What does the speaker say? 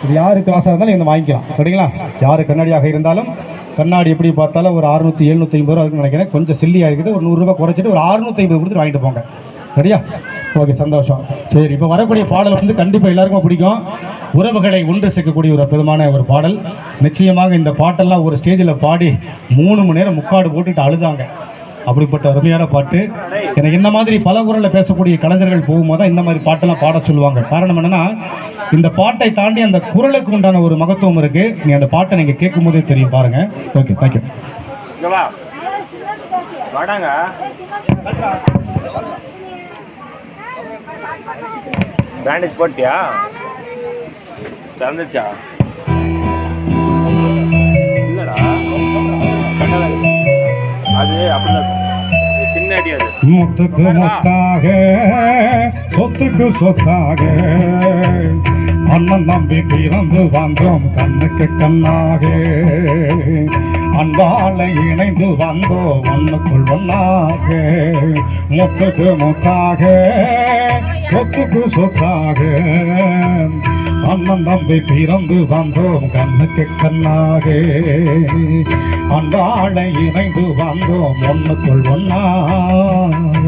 இது யாருக்கு ஆசை இருந்தாலும் இந்த வாங்கிக்கலாம் சரிங்களா. யார் கண்ணாடியாக இருந்தாலும் கண்ணாடி எப்படி பார்த்தாலும் ஒரு 600 750 ரூபா இருக்குன்னு நினைக்கிறேன். கொஞ்சம் சில்லியாக இருக்குது. ஒரு 100 ரூபா குறைச்சிட்டு ஒரு 650 கொடுத்துட்டு வாங்கிட்டு போங்க சரியா. ஓகே சந்தோஷம். சரி இப்போ வரக்கூடிய பாடல் வந்து கண்டிப்பாக எல்லாருக்கும் பிடிக்கும். உறவுகளை ஒன்று சேர்க்கக்கூடிய ஒரு அற்புதமான ஒரு பாடல். நிச்சயமாக இந்த பாட்டெல்லாம் ஒரு ஸ்டேஜில் பாடி 3 மணி நேரம் முக்காடு போட்டுட்டு அழுதாங்க. அப்படிப்பட்ட அருமையான பாட்டு. எனக்கு இந்த மாதிரி பல குரலில் பேசக்கூடிய கலைஞர்கள் போகும்போது தான் இந்த மாதிரி பாட்டெல்லாம் பாட சொல்லுவாங்க. காரணம் என்னன்னா இந்த பாட்டை தாண்டி அந்த குரலுக்கு உண்டான ஒரு மகத்துவம் இருக்கு. நீ அந்த பாட்டை நீங்க கேட்கும் போதே தெரியும் பாருங்க. Okay thank you. பேண்டேஜ் போட்டியா திறந்துச்சா இல்லடா அது அப்படிதான் சின்ன அடி. அது முத்துக்கு முத்தாக சொத்துக்கு சொத்தாக அண்ணன் தம்பி பிறந்து வந்தோம் கண்ணுக்கு கண்ணாக அன்பால இணைந்து வந்தோம் ஒன்னுக்குள் ஒன்னாக. முத்துக்கு முத்தாக சொத்துக்கு சொத்தாக அண்ணன் தம்பி பிறந்து வந்தோம் கண்ணுக்கு கண்ணாக அன்பால இணைந்து வந்தோம் ஒன்னுக்குள் ஒன்னாக.